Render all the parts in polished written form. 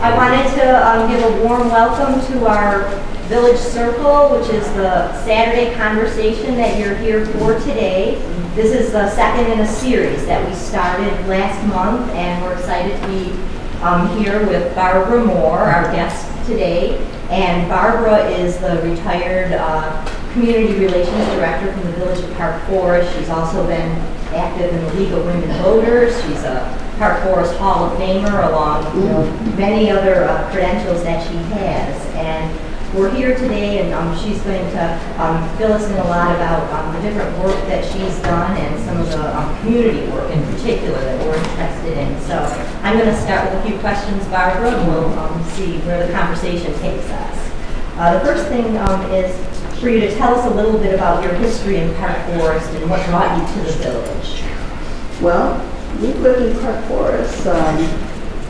I wanted to give a warm welcome to our Village Circle, which is the Saturday conversation that you're here for today. This is the second in a series that we started last month, and we're excited to be here with Barbara Moore, our guest today. And Barbara is the retired Community Relations Director from the Village of Park Forest. She's also been active in the League of Women Voters. She's a Park Forest Hall of Famer, along with many other credentials that she has. And we're here today, and she's going to fill us in a lot about the different work that she's done and some of the community work in particular that we're interested in. So I'm going to start with a few questions, Barbara, and we'll see where the conversation takes us. The first thing is for you to tell us a little bit about your history in Park Forest and what brought you to the village. Well, we lived in Park Forest.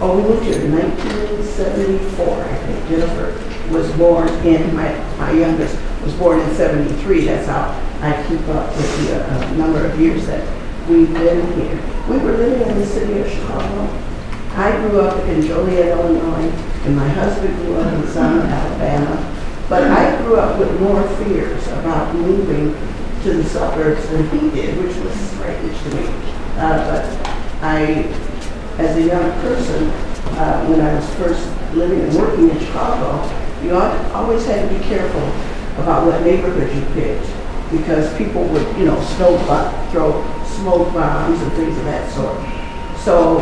We moved here in 1974, I think. Jennifer was born in, my youngest was born in 73. That's how I keep up with the number of years that we've been here. We were living in the city of Chicago. I grew up in Joliet, Illinois, and my husband grew up in Selma, Alabama. But I grew up with more fears about moving to the suburbs than he did, which was strange to me. But I, as a young person, when I was first living and working in Chicago, you always had to be careful about what neighborhood you picked, because people would, throw smoke bombs and things of that sort. So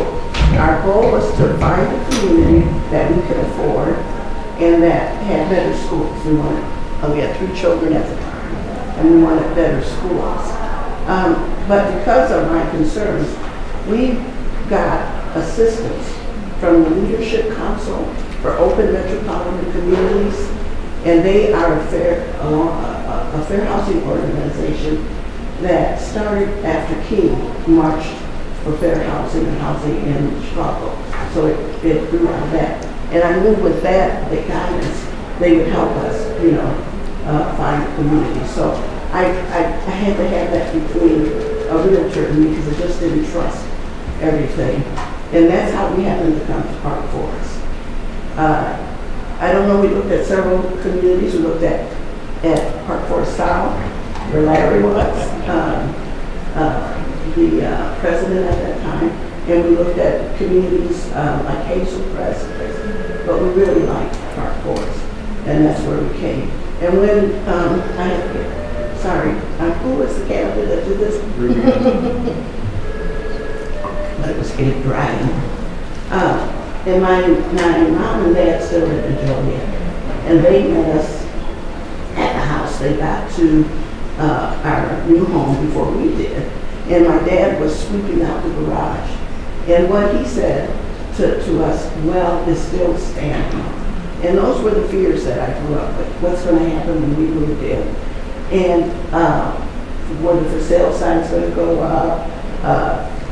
our goal was to find a community that we could afford and that had better schools. We had 3 children at the time, and we wanted better schools. But because of my concerns, we got assistance from the Leadership Council for Open Metropolitan Communities, and they are a fair housing organization that started after King marched for fair housing and housing in Chicago. So it grew out of that. And I knew with that, the guidance, they would help us, find a community. So I had to have that between a realtor and me, because I just didn't trust everything. And that's how we happened to come to Park Forest. I don't know, we looked at several communities. We looked at Park Forest South, where Larry was, the president at that time. And we looked at communities like Hazel Crest, but we really liked Park Forest, and that's where we came. And when who was the candidate that did this? But it was getting dry. And my mom and dad still lived in Joliet, and they met us at the house. They got to our new home before we did, and my dad was sweeping out the garage. And what he said to us, well, is still standing. And those were the fears that I grew up with. What's going to happen when we moved in? And were the for sale signs going to go up?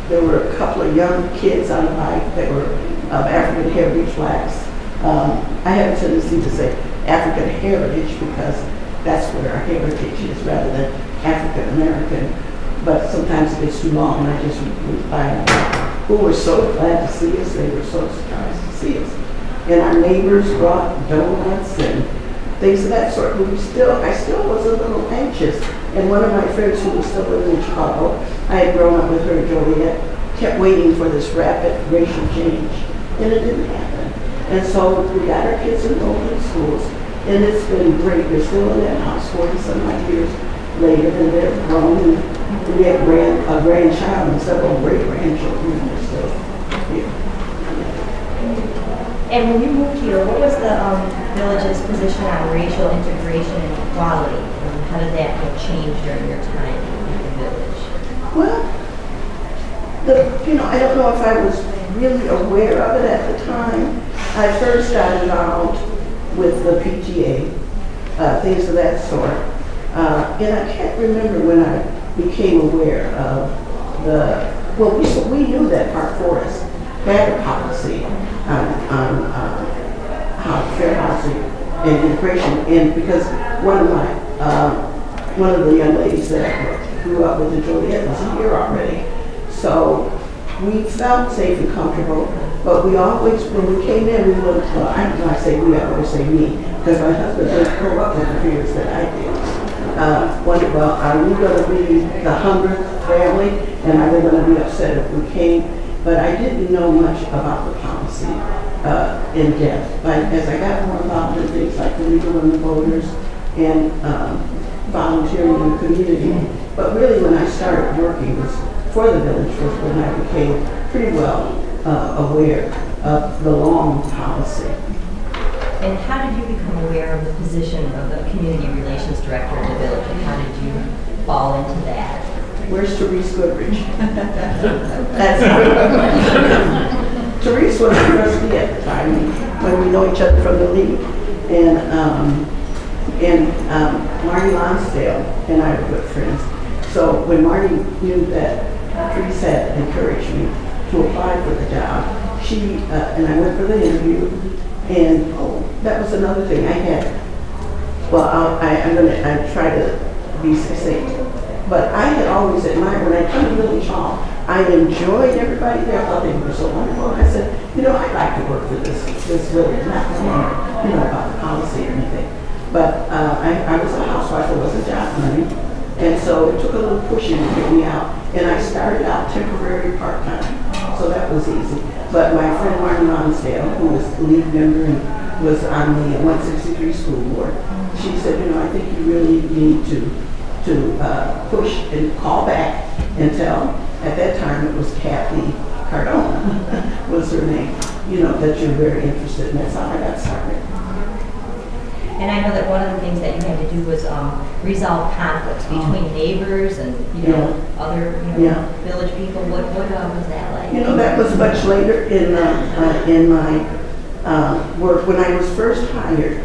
There were a couple of young kids on a bike that were of African heritage blacks. I have a tendency to say African heritage because that's where our heritage is rather than African American. But sometimes it gets too long, and I just reply on that. Who were so glad to see us. They were so surprised to see us. And our neighbors brought donuts and things of that sort. But I still was a little anxious. And one of my friends who was still living in Chicago, I had grown up with her in Joliet, kept waiting for this rapid racial change. And it didn't happen. And so we got our kids enrolled in schools. And it's been great. They're still in that house 40-some odd years later, and they're grown. And we have a grandchild and several great-grandchildren, and they're still here. And when you moved here, what was the village's position on racial integration and equality? How did that change during your time in the village? Well, I don't know if I was really aware of it at the time. I first got involved with the PTA, things of that sort. And I can't remember when I became aware of we knew that Park Forest had a policy on how fair housing and integration, and because one of the young ladies that I grew up with in Joliet was here already. So we felt safe and comfortable, but we always, when we came in, we would, well, I say we, I always say me, because my husband didn't grow up with the fears that I did. Wondered, well, are we going to be the 100th family, and are they going to be upset if we came? But I didn't know much about the policy in depth. But as I got more involved in things like the legal and the voters and volunteering in the community, but really when I started working was for the village was when I became pretty well aware of the long policy. And how did you become aware of the position of the Community Relations Director of the village, and how did you fall into that? Where's Therese Goodrich? That's Therese was a trustee at the time when we know each other from the league, and Marty Lonsdale and I were good friends. So when Marty knew that Therese had encouraged me to apply for the job, she and I went for the interview, and that was another thing I had. Well, I try to be succinct. But I had always admired, when I came to Village Hall, I enjoyed everybody there. I thought they were so wonderful. I said, I'd like to work for this village, not about the policy or anything. But I was a housewife, I wasn't job hunting. And so it took a little pushing to get me out. And I started out temporary part-time. So that was easy. But my friend Martin Lonsdale, who was the lead member and was on the 163 school board, she said, I think you really need to push and call back and tell, at that time it was Kathy Cardona was her name, that you're very interested, and that's how I got started. And I know that one of the things that you had to do was resolve conflicts between neighbors and other village people. What was that like? That was much later in my work. When I was first hired,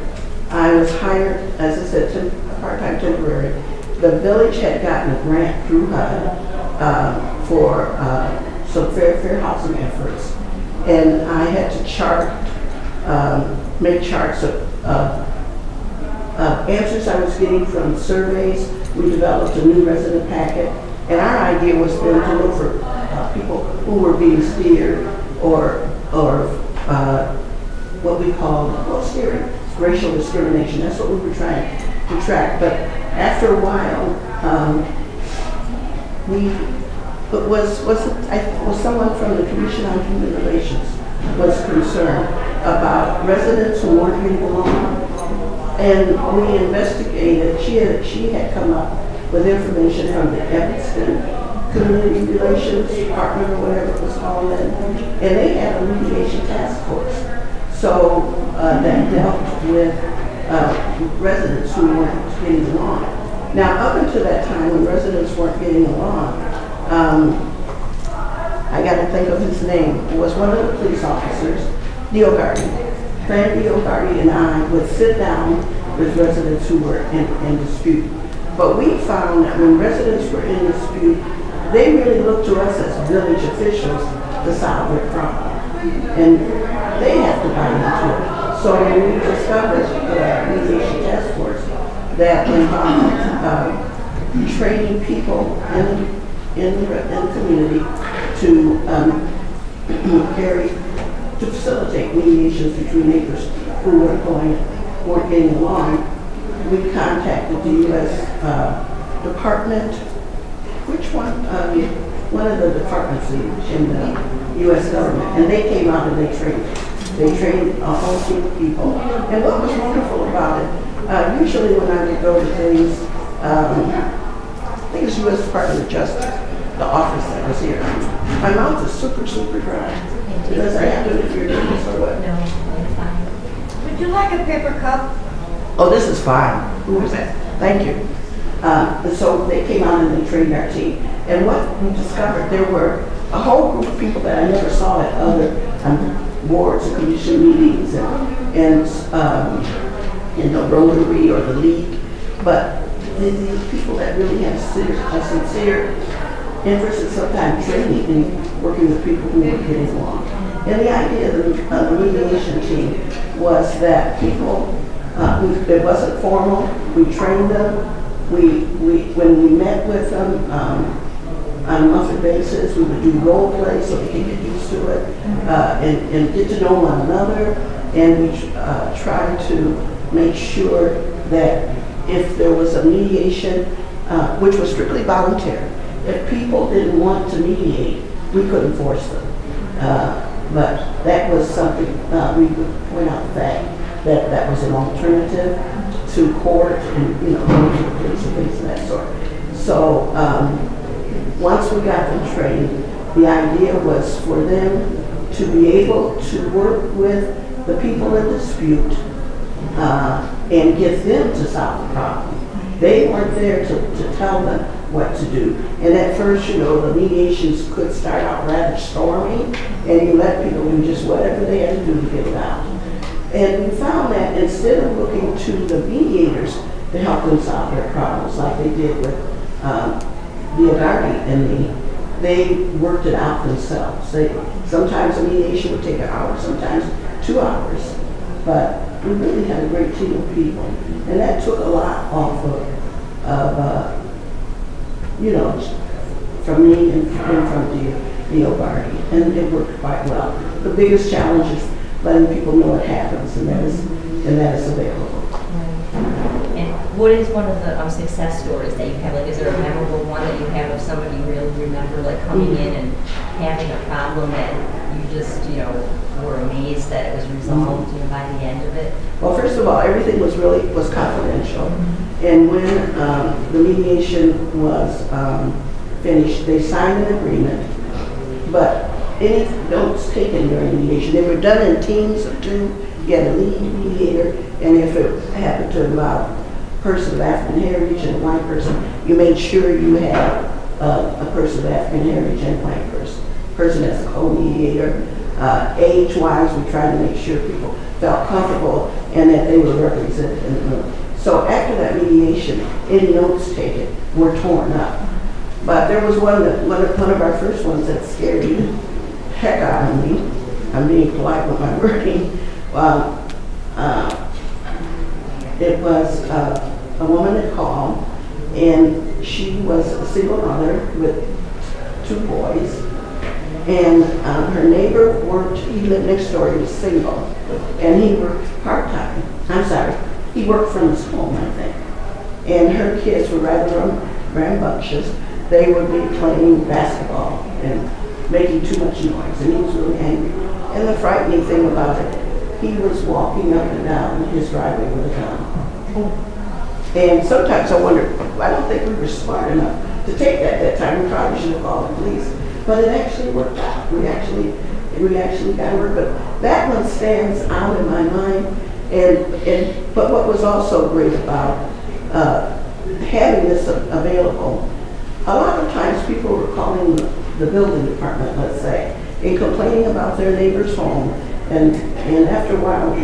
I was hired, as I said, part-time temporary. The village had gotten a grant through HUD for some fair housing efforts, and I had to make charts of answers I was getting from surveys. We developed a new resident packet, and our idea was then to look for people who were being steered or what we call steering, racial discrimination. That's what we were trying to track. But after a while, someone from the Commission on Human Relations was concerned about residents who weren't getting along, and we investigated. She had come up with information from the Evanston Community Relations Department or whatever it was called then, and they had a mediation task force. So that dealt with residents who weren't getting along. Now, up until that time, when residents weren't getting along, I got to think of his name. It was one of the police officers, Diogardi. Fran Diogardi and I would sit down with residents who were in dispute. But we found that when residents were in dispute, they really looked to us as village officials to solve their problem. And they have to buy into it. So when we discovered the mediation task force that involved training people in the community to facilitate mediations between neighbors who weren't getting along, we contacted the U.S. Department. Which one? One of the departments in the U.S. government, and they came out and they trained. They trained a whole team of people. And what was wonderful about it, usually when I would go to things, I think it's U.S. Department of Justice, the office that was here. My mouth is super, super dry. Does I have to, if you're doing this or what? No, I'm fine. Would you like a paper cup? Oh, this is fine. Who was that? Thank you. And so they came out and they trained our team. And what we discovered, there were a whole group of people that I never saw at other boards and commission meetings and in the Rotary or the League. But these people that really had a sincere interest and sometimes training in working with people who were getting along. And the idea of the mediation team was that people, it wasn't formal, we trained them, when we met with them, on a monthly basis. We would do role play so they can get used to it and get to know one another. And we tried to make sure that if there was a mediation, which was strictly voluntary, if people didn't want to mediate, we couldn't force them. But that was something we would point out that that was an alternative to court and, you know, going to the police and things of that sort. So once we got them trained, the idea was for them to be able to work with the people in dispute and get them to solve the problem. They weren't there to tell them what to do. And at first, you know, the mediations could start out rather stormy, and you let people do just whatever they had to do to get it out. And we found that instead of looking to the mediators to help them solve their problems like they did with the attorney and me, they worked it out themselves. Sometimes a mediation would take an hour, sometimes 2 hours. But we really had a great team of people. And that took a lot off of you know, from me and from the Barty. And it worked quite well. The biggest challenge is letting people know it happens and that is available. And what is one of the success stories that you have? Like, is there a memorable one that you have of somebody you really remember, like coming in and having a problem that you just, you know, were amazed that it was resolved by the end of it? Well, first of all, everything was confidential. And when the mediation was finished, they signed an agreement, but any notes taken during mediation, they were done in teams of 2. You had a lead mediator, and if it happened to involve a person of African heritage and a white person, you made sure you had a person of African heritage and a white person as a co-mediator. Age-wise, we tried to make sure people felt comfortable and that they were represented in the room. So after that mediation, any notes taken were torn up. But there was one of our first ones that scared the heck out of me. I'm being polite with my wording. It was a woman that called, and she was a single mother with 2 boys. And her neighbor worked, he lived next door, he was single, and he worked part-time. He worked from his home, I think. And her kids were rather rambunctious. They would be playing basketball and making too much noise, and he was really angry. And the frightening thing about it, he was walking up and down his driveway with a gun. And sometimes I wonder, I don't think we were smart enough to take that at that time. We probably should have called the police. But it actually worked out. We actually got it work. But that one stands out in my mind. But what was also great about having this available, a lot of times people were calling the building department, let's say, and complaining about their neighbor's home. And after a while,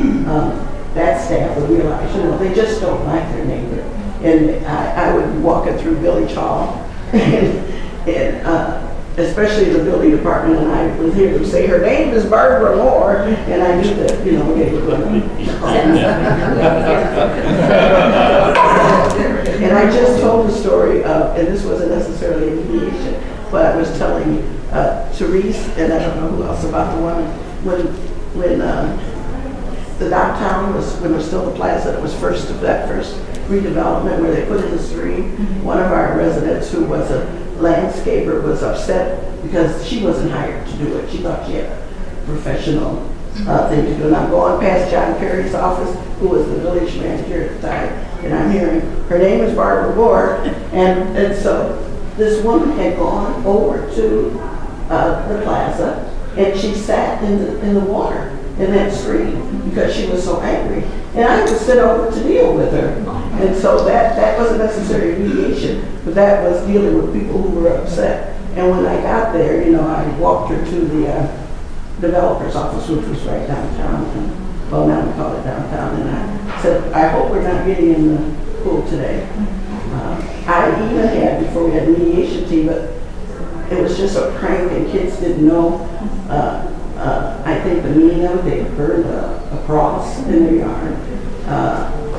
that staff would realize, you know, they just don't like their neighbor. And I would be walking through Village Hall, and especially the building department, and I would hear them say, her name is Barbara Moore, and I knew that, you know, they were going to. And I just told the story of, and this wasn't necessarily a mediation, but I was telling Therese, and I don't know who else, about the one when the downtown was, when it was still the plaza, it was first redevelopment where they put in the street. One of our residents who was a landscaper was upset because she wasn't hired to do it. She thought she had a professional thing to do. And I'm going past John Perry's office, who was the village manager at the time, and I'm hearing, her name is Barbara Moore, and so this woman had gone over to the plaza, and she sat in the water in that street because she was so angry. And I was sent over to deal with her. And so that wasn't necessarily mediation, but that was dealing with people who were upset. And when I got there, you know, I walked her to the developer's office, which was right downtown. And, well, now we call it downtown. And I said, I hope we're not getting in the pool today. I even had, before we had a mediation team, but it was just a prank and kids didn't know. I think the meaning of it, they burned a cross in their yard.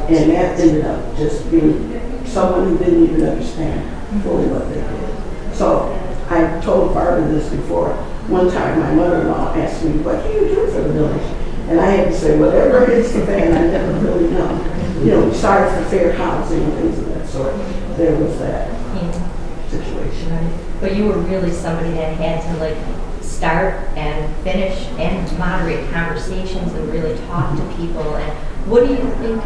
And that ended up just being someone who didn't even understand fully what they did. So I told Barbara this before. One time my mother-in-law asked me, what do you do for the village? And I had to say, whatever hits the fan, I never really know. You know, we started for fair housing and things of that sort. There was that situation. Right. But you were really somebody that had to like start and finish and moderate conversations and really talk to people. And what do you think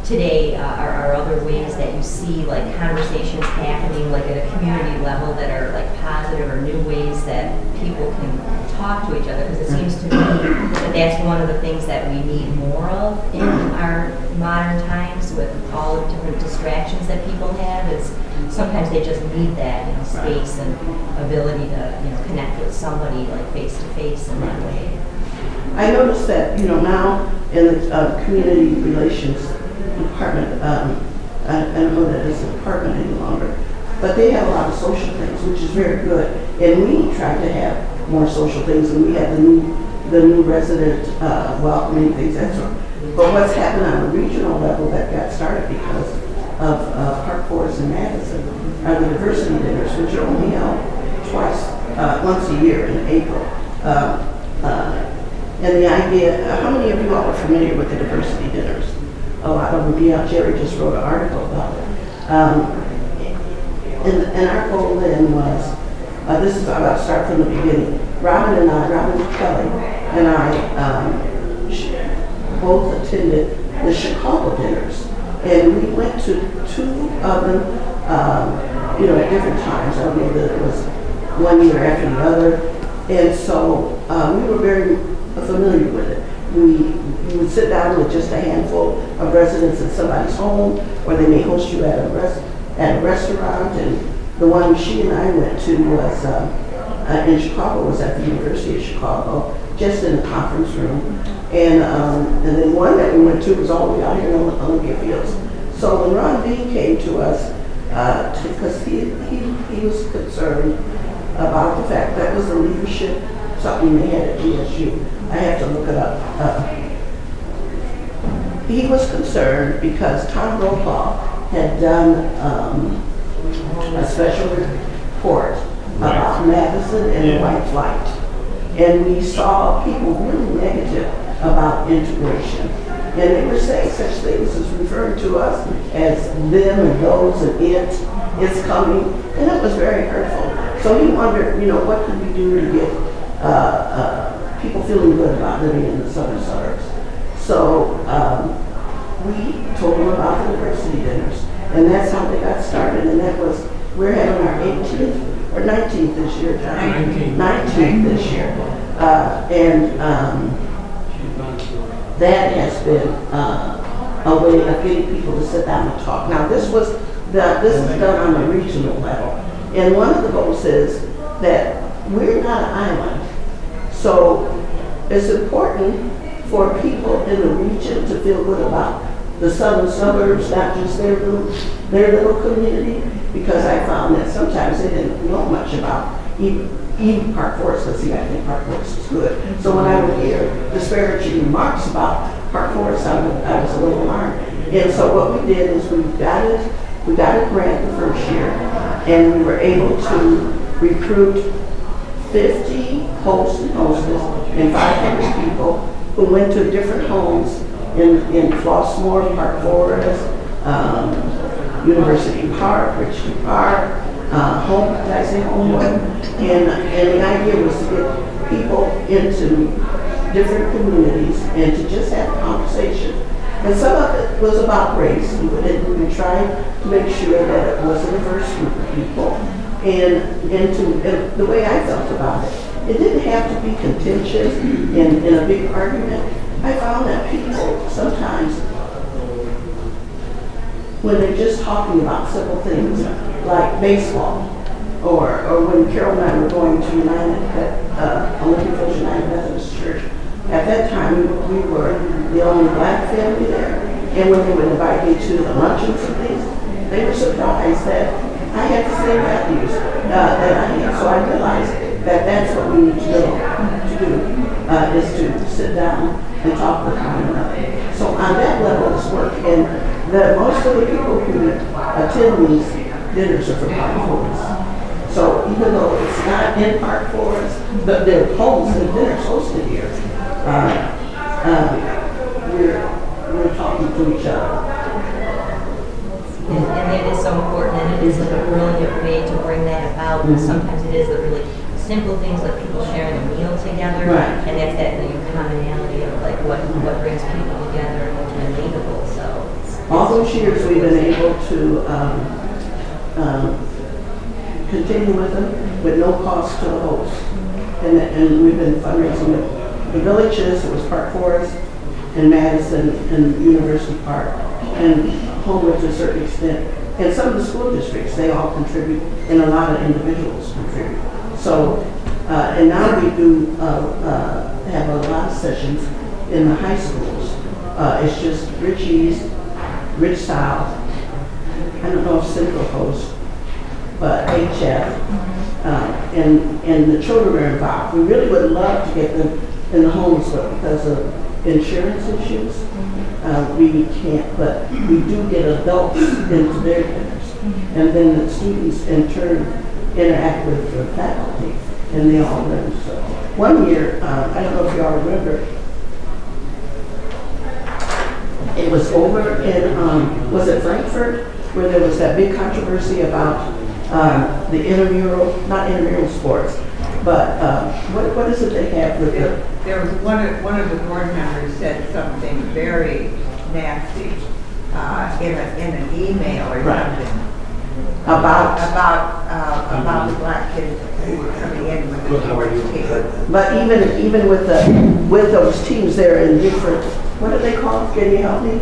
today are other ways that you see like conversations happening like at a community level that are like positive or new ways that people can talk to each other? Because it seems to me that that's one of the things that we need more of in our modern times with all the different distractions that people have. Is sometimes they just need that, you know, space and ability to, you know, connect with somebody like face to face in that way. I noticed that, you know, now in the community relations department, I don't know that it's a department any longer, but they have a lot of social things, which is very good. And we try to have more social things, and we have the new resident welcoming things, that sort. But what's happened on a regional level that got started because of Park Forest and Madison are the diversity dinners, which are only held once a year in April. And the idea, how many of you all are familiar with the diversity dinners? A lot of them, yeah, Jerry just wrote an article about it. And our goal then was, this is, I'll start from the beginning. Robin Kelly and I both attended the Chicago dinners. And we went to 2 of them, you know, at different times. I don't know that it was one year after the other. And so we were very familiar with it. We would sit down with just a handful of residents at somebody's home, or they may host you at a restaurant. And the one she and I went to was in Chicago, was at the University of Chicago, just in the conference room. And then one that we went to was all the way out here in Olympia Fields. So when Ron Bean came to us, because he was concerned about the fact that was the leadership, something they had at GSU. I have to look it up. He was concerned because Tom Brokaw had done a special report about Madison and the white flight. And we saw people really negative about integration. And they were saying such things as referring to us as them and those and it's coming. And it was very hurtful. So he wondered, you know, what could we do to get people feeling good about living in the southern suburbs. So we told them about the diversity dinners. And that's how they got started. And that was, we're having our 18th or 19th this year, John. 19th this year. That has been a way of getting people to sit down and talk. Now this is done on a regional level. And one of the goals is that we're not an island. So it's important for people in the region to feel good about the southern suburbs, not just their little community, because I found that sometimes they didn't know much about even Park Forest, because I think Park Forest is good. So when I would hear disparaging remarks about Park Forest, I was a little alarmed. And so what we did is we got a grant the first year, and we were able to recruit 50 hosts and hostess and 500 people who went to different homes in Flossmoor, Park Forest, University Park, Richmond Park, Homewood, and the idea was to get people into different communities and to just have a conversation. And some of it was about race. We tried to make sure that it was a diverse group of people. And the way I felt about it, it didn't have to be contentious in a big argument. I found that people sometimes, when they're just talking about simple things like baseball, or when Carol and I were going to Olympia Fields United Methodist Church, at that time we were the only black family there, and when they would invite me to the luncheons and things, they were surprised that I had the same values that I had. So I realized that that's what we need to do is to sit down and talk with one another. So on that level it's work, and most of the people who attend these dinners are from Park Forest. So even though it's not in Park Forest, but their homes and dinners hosted here, we're talking to each other. And it is so important, and it is like a brilliant way to bring that about. Sometimes it is the really simple things like people sharing a meal together, Right. and that's that commonality of like what brings people together and relatable. So All those years we've been able to continue with them with no cost to the host. And we've been fundraising with the villages, it was Park Forest and Madison and University Park and Homewood to a certain extent. And some of the school districts, they all contribute and a lot of individuals contribute. So, and now we do have a lot of sessions in the high schools. It's just Rich East, Rich South, I don't know if Central hosts, but HF, and the children are involved. We really would love to get them in the homes, but because of insurance issues, we can't, but we do get adults into their dinners. And then the students in turn interact with the faculty, and they all learn. So one year, I don't know if y'all remember, it was over in, was it Frankfurt, where there was that big controversy about the not intramural sports, but what is it they have with it? There was one of the board members said something very nasty in an email or something. About the black kids who were coming in with the sports team. But even with those teams, they're in different. What do they call it? Can you help me?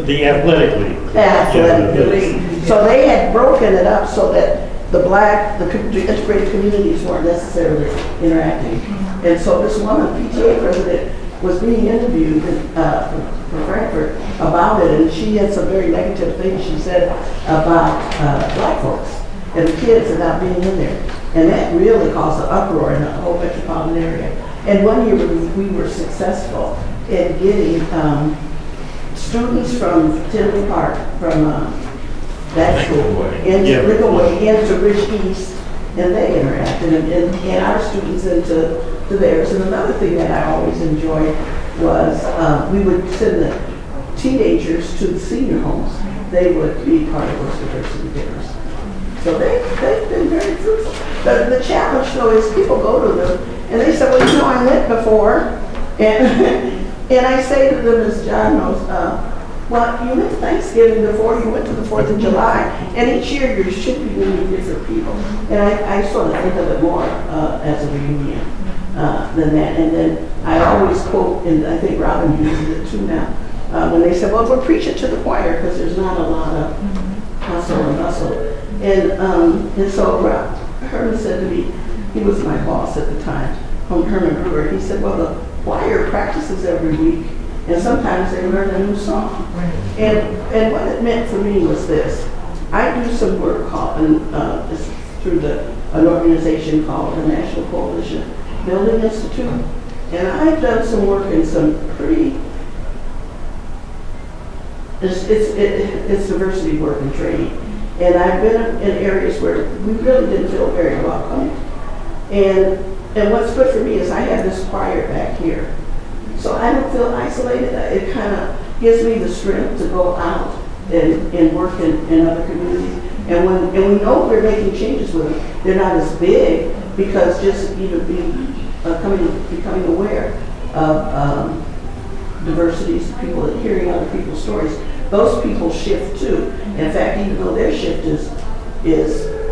The athletic league. Athletic league. So they had broken it up so that the integrated communities weren't necessarily interacting. And so this woman, PTA president, was being interviewed from Frankfurt about it, and she had some very negative things she said about black folks and the kids and not being in there. And that really caused an uproar in the whole metropolitan area. And one year we were successful in getting students from Tinley Park, from that school, into Rich East, and they interacted, and our students into theirs. And another thing that I always enjoyed was we would send the teenagers to the senior homes. They would be part of those diversity dinners. So they've been very fruitful. The challenge, though, is people go to them, and they say, well, I went before, and and I say to them, as John knows, well, you went to Thanksgiving before, you went to the 4th of July, and each year you should be meeting different people. And I sort of think of it more as a reunion than that. And then I always quote, and I think Robin uses it too now, when they say, well, we're preaching to the choir because there's not a lot of hustle and bustle. And so Herman said to me, he was my boss at the time, Herman Brewer, he said, well, the choir practices every week, and sometimes they learn a new song. And what it meant for me was this. I do some work called, it's through an organization called the National Coalition Building Institute, and I've done some work in some pretty, it's diversity work and training. And I've been in areas where we really didn't feel very welcome. And what's good for me is I have this choir back here. So I don't feel isolated. It kind of gives me the strength to go out and work in other communities. And we know we're making changes with them. They're not as big because just even becoming aware of diversities, people hearing other people's stories, those people shift too. In fact, even though their shift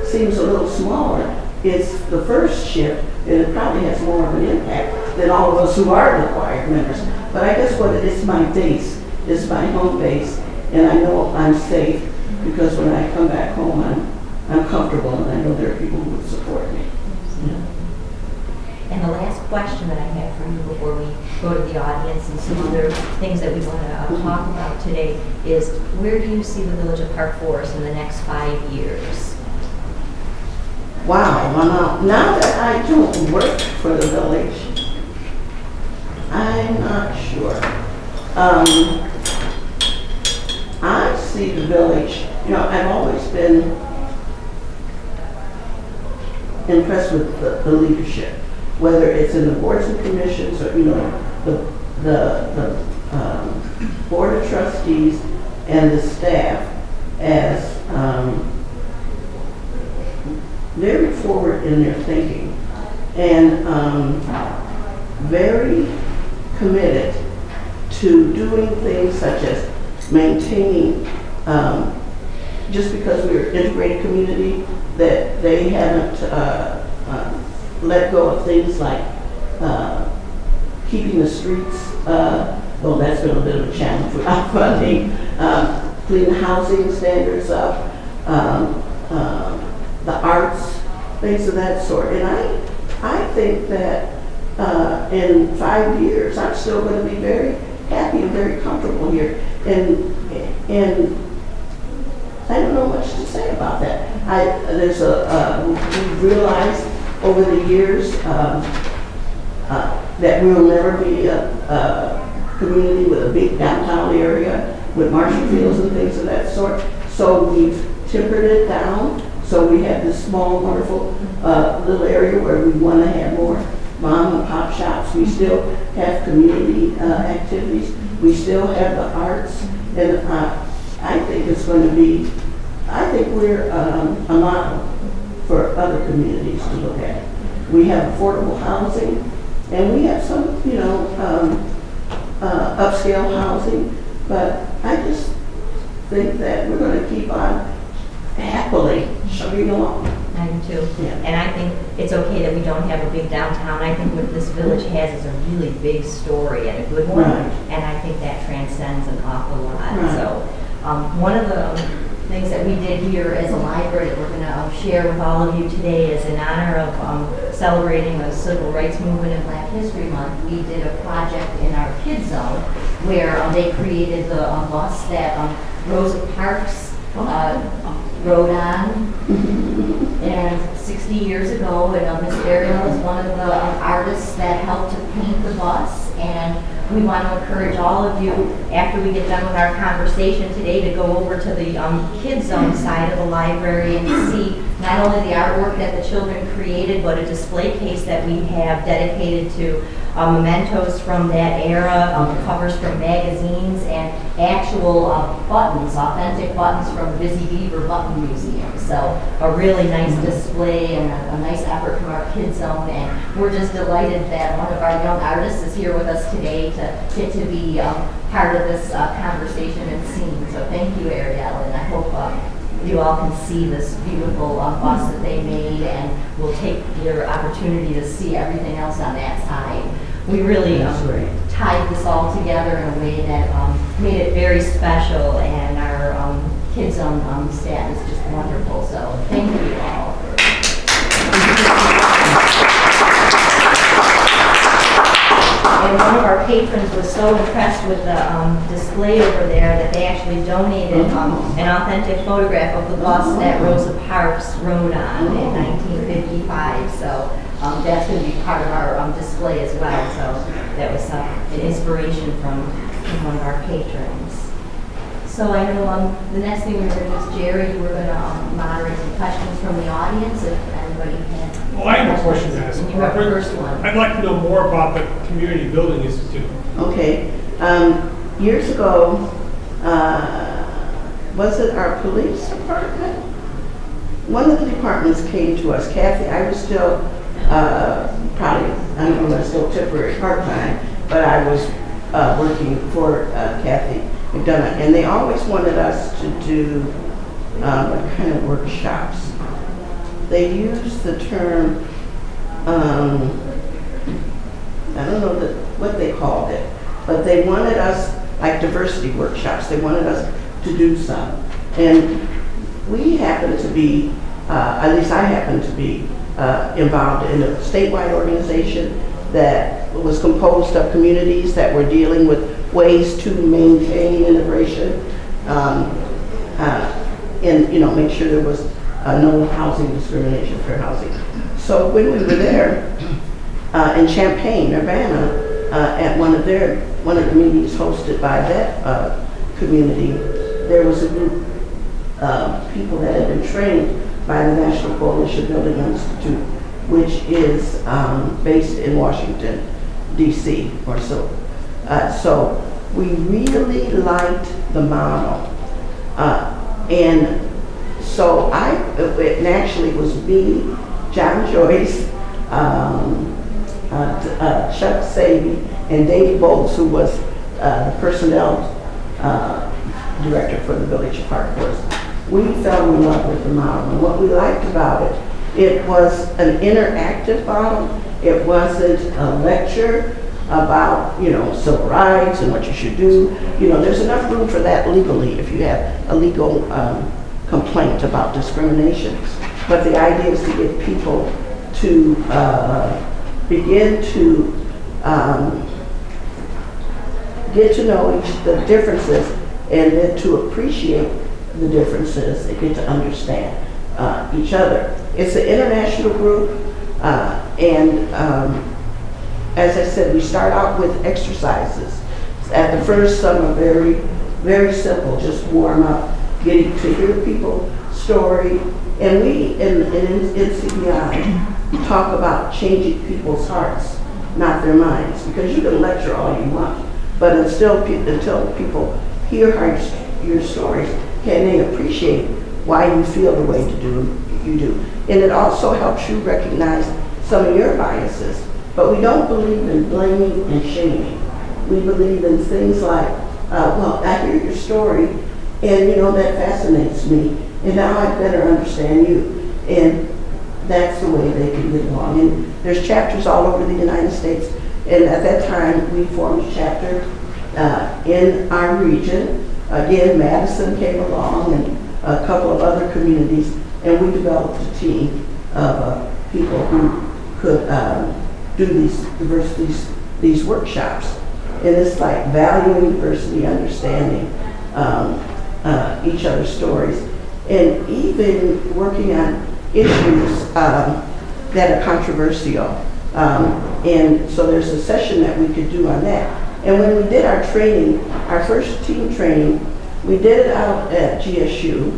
seems a little smaller, it's the first shift, and it probably has more of an impact than all of us who are the choir members. But I guess it's my base, it's my home base, and I know I'm safe because when I come back home, I'm comfortable, and I know there are people who would support me. Yeah. And the last question that I have for you before we go to the audience and some other things that we want to talk about today is, where do you see the Village of Park Forest in the next 5 years? Wow, well, now that I don't work for the village, I'm not sure. I see the village, I've always been impressed with the leadership, whether it's in the boards and commissions or, the board of trustees and the staff as very forward in their thinking and very committed to doing things such as maintaining, just because we're an integrated community, that they haven't let go of things like keeping the streets, well, that's been a bit of a challenge without funding, clean housing standards up, the arts, things of that sort. And I think that in 5 years, I'm still going to be very happy and very comfortable here. And I don't know much to say about that. We've realized over the years that we'll never be a community with a big downtown area with Marshall Fields and things of that sort. So we've tempered it down. So we have this small, wonderful little area where we want to have more mom and pop shops. We still have community activities. We still have the arts. And I think it's going to be, I think we're a model for other communities to look at. We have affordable housing, and we have some, upscale housing, but I just think that we're going to keep on happily chugging along. I do too. Yeah. And I think it's okay that we don't have a big downtown. I think what this village has is a really big story and a good one. Right. And I think that transcends an awful lot. Right. So one of the things that we did here as a library that we're going to share with all of you today is in honor of celebrating the Civil Rights Movement and Black History Month. We did a project in our kids zone where they created the bus that Rosa Parks rode on. And 60 years ago, and Miss Ariel is one of the artists that helped to paint the bus. And we want to encourage all of you, after we get done with our conversation today, to go over to the kids zone side of the library and see not only the artwork that the children created, but a display case that we have dedicated to mementos from that era, covers from magazines, and actual buttons, authentic buttons from Busy Beaver Button Museum. So a really nice display and a nice effort from our kids zone. And we're just delighted that one of our young artists is here with us today to get to be part of this conversation and scene. So thank you, Ariel, and I hope you all can see this beautiful bus that they made, and we'll take your opportunity to see everything else on that side. We really tied this all together in a way that made it very special, and our kids zone staff is just wonderful. So thank you all. And one of our patrons was so impressed with the display over there that they actually donated an authentic photograph of the bus that Rosa Parks rode on in 1955. So that's going to be part of our display as well. So that was an inspiration from one of our patrons. So I know the next thing we're going to do is Jerry, we're going to moderate some questions from the audience if anybody can. Well, I have a question to ask. You have the first one. I'd like to know more about the Community Building Institute. Okay. Years ago, was it our police department? One of the departments came to us. Kathy, I was still probably, I don't know, I was still temporary part-time, but I was working for Kathy McDonough, and they always wanted us to do what kind of workshops. They used the term, I don't know what they called it, but they wanted us, like diversity workshops, they wanted us to do some. And we happened to be, at least I happened to be involved in a statewide organization that was composed of communities that were dealing with ways to maintain integration and make sure there was no housing discrimination, fair housing. So when we were there in Champaign, Urbana, at one of the meetings hosted by that community, there was a group of people that had been trained by the National Coalition Building Institute, which is based in Washington, D.C. or so. So we really liked the model. And so it actually was me, John Joyce, Chuck Savy, and Dave Bolts, who was the personnel director for the Village Park Force. We fell in love with the model, and what we liked about it, it was an interactive model. It wasn't a lecture about, you know, civil rights and what you should do. You know, there's enough room for that legally if you have a legal complaint about discrimination. But the idea is to get people to begin to get to know the differences, and then to appreciate the differences and get to understand each other. It's an international group, and as I said, we start out with exercises. At the first, some are very, very simple, just warm up, getting to hear people's story. And we, in NCBI, talk about changing people's hearts, not their minds, because you can lecture all you want, but until people hear your stories, can they appreciate why you feel the way you do. And it also helps you recognize some of your biases. But we don't believe in blaming and shaming. We believe in things like, well, I hear your story, and you know, that fascinates me, and now I better understand you. And that's the way they can get along. And there's chapters all over the United States, and at that time we formed a chapter in our region. Again, Madison came along, and a couple of other communities, and we developed a team of people who could do these workshops. And it's like valuing diversity, understanding each other's stories, and even working on issues that are controversial. And so there's a session that we could do on that. And when we did our training, our first team training, we did it out at GSU,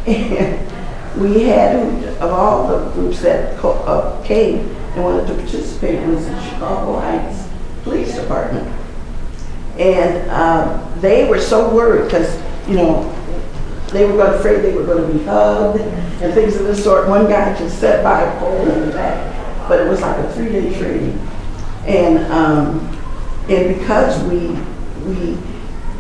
and we had, of all the groups that came and wanted to participate, was the Chicago Heights Police Department. And they were so worried because, you know, they were afraid they were going to be hugged and things of this sort. One guy just sat by a pole in the back, but it was like a 3-day training. And because we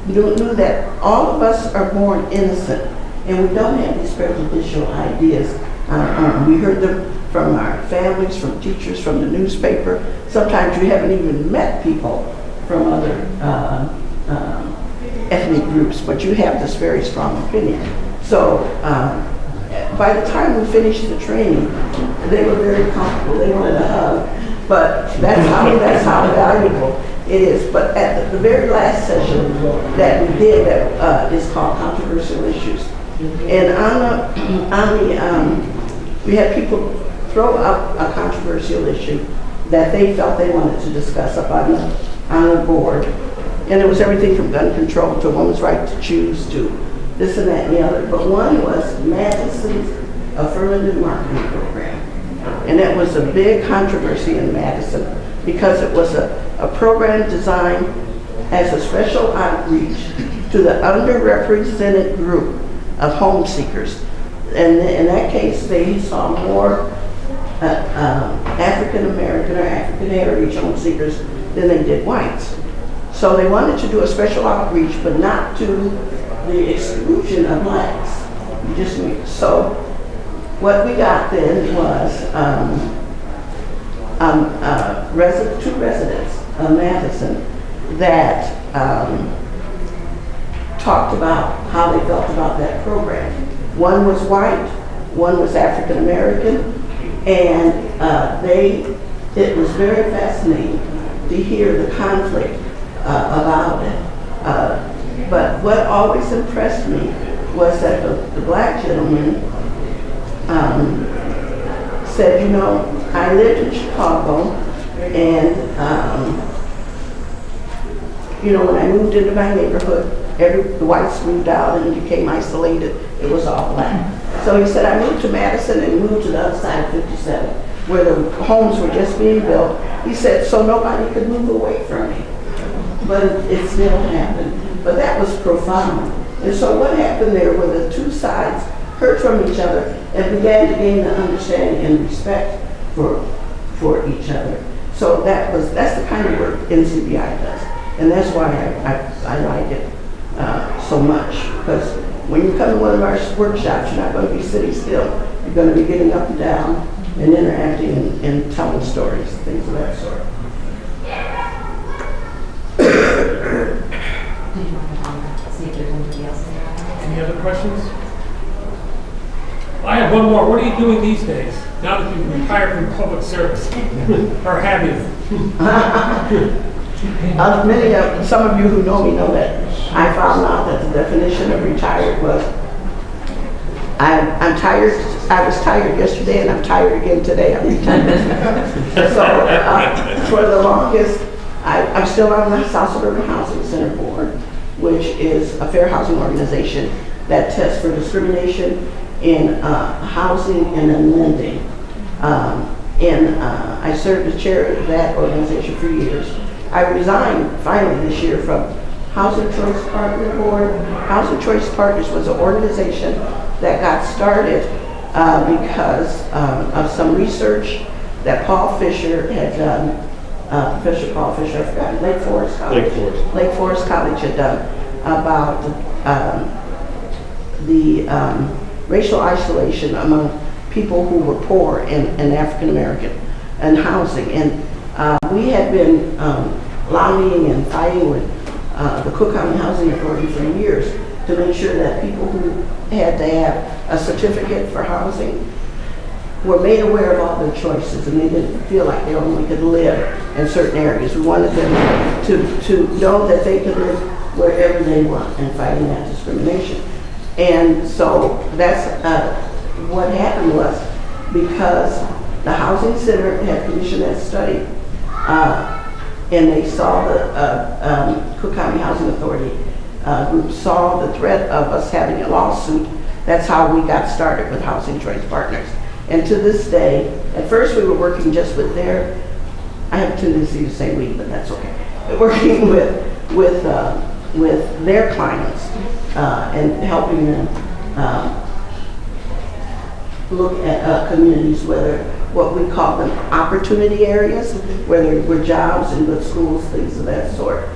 knew that all of us are born innocent, and we don't have these prejudicial ideas on our own. We heard them from our families, from teachers, from the newspaper. Sometimes you haven't even met people from other ethnic groups, but you have this very strong opinion. So by the time we finished the training, they were very comfortable. They wanted a hug, but that's how valuable it is. But at the very last session that we did, that is called Controversial Issues. And we had people throw up a controversial issue that they felt they wanted to discuss up on the board. And it was everything from gun control to women's right to choose to this and that and the other. But one was Madison's affirmative marketing program. And that was a big controversy in Madison because it was a program designed as a special outreach to the underrepresented group of home seekers. And in that case, they saw more African American or African heritage home seekers than they did whites. So they wanted to do a special outreach, but not to the exclusion of blacks. So what we got then was two residents of Madison that talked about how they felt about that program. One was white, one was African American, and it was very fascinating to hear the conflict about it. But what always impressed me was that the black gentleman said, you know, I lived in Chicago, and you know, when I moved into my neighborhood, the whites moved out and it became isolated. It was all black. So he said, I moved to Madison and moved to the other side of 57, where the homes were just being built. He said, so nobody could move away from me. But it still happened. But that was profound. And so what happened there were the two sides heard from each other and began to gain the understanding and respect for each other. So that's the kind of work NCBI does. And that's why I like it so much. Because when you come to one of our workshops, you're not going to be sitting still. You're going to be getting up and down and interacting and telling stories, things of that sort. See if there's anybody else. Any other questions? I have one more. What are you doing these days, now that you've retired from public service? Or have you? Some of you who know me know that I found out that the definition of retired was, I'm tired, I was tired yesterday and I'm tired again today, I'm retired. So for the longest, I'm still on the South Suburban Housing Center Board, which is a fair housing organization that tests for discrimination in housing and in lending. I served as chair of that organization for years. I resigned finally this year from Housing Choice Partner Board. Housing Choice Partners was an organization that got started because of some research that Paul Fisher had done. Professor Paul Fisher, I forgot, Lake Forest College. Lake Forest College had done about the racial isolation among people who were poor and African American and housing. And we had been lobbying and fighting with the Cook County Housing Authority for years to make sure that people who had to have a certificate for housing were made aware of all their choices and they didn't feel like they only could live in certain areas. We wanted them to know that they could live wherever they want and fighting that discrimination. And so that's what happened was, because the Housing Center had commissioned that study and they saw the Cook County Housing Authority group saw the threat of us having a lawsuit. That's how we got started with Housing Choice Partners. And to this day, at first we were working just with I have a tendency to say we, but that's okay. Working with their clients and helping them look at communities, what we call them opportunity areas, where there were jobs and good schools, things of that sort.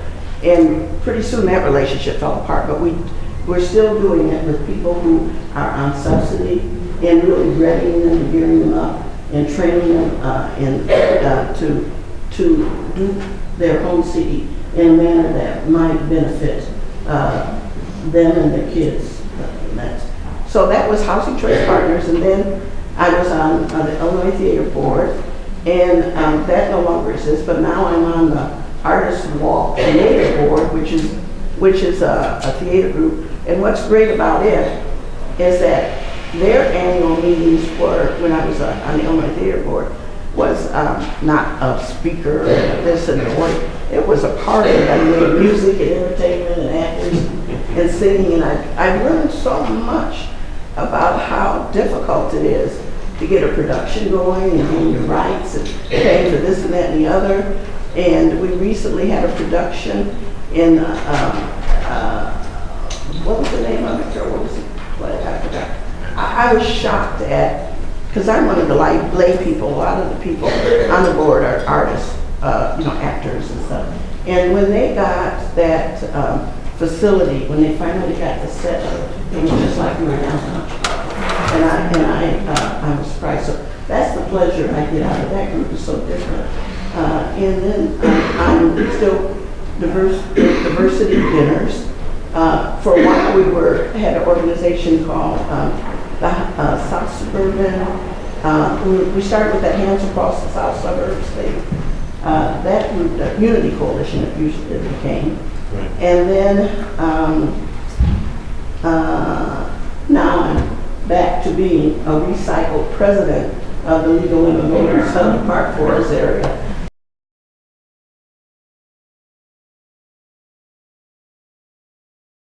And pretty soon that relationship fell apart, but we're still doing it with people who are on subsidy and really readying them and gearing them up and training them to do their home seeking in a manner that might benefit them and their kids. So that was Housing Choice Partners, and then I was on the Illinois Theater Board, and that no longer exists, but now I'm on the Artist Walk Theater Board, which is a theater group. And what's great about it is that their annual meetings were, when I was on the Illinois Theater Board, was not a speaker or this and that. It was a party. I mean, music and entertainment and actors and singing. And I learned so much about how difficult it is to get a production going and getting your rights and paying for this and that and the other. And we recently had a production in, what was the name of it? What was it? I forgot. I was shocked at, because I'm one of the lay people, a lot of the people on the board are artists, actors and stuff. And when they got that facility, when they finally got the set, it was just like we were downtown. And I was surprised. So that's the pleasure I get out of that group, is so different. And then I'm still diversity dinners. For a while we had an organization called the South Suburban, we started with that Hands Across the South Suburbs thing. That group, the Unity Coalition, it usually became. Right. And then now I'm back to being a recycled president of the Legal Women Voters of the Park Forest area.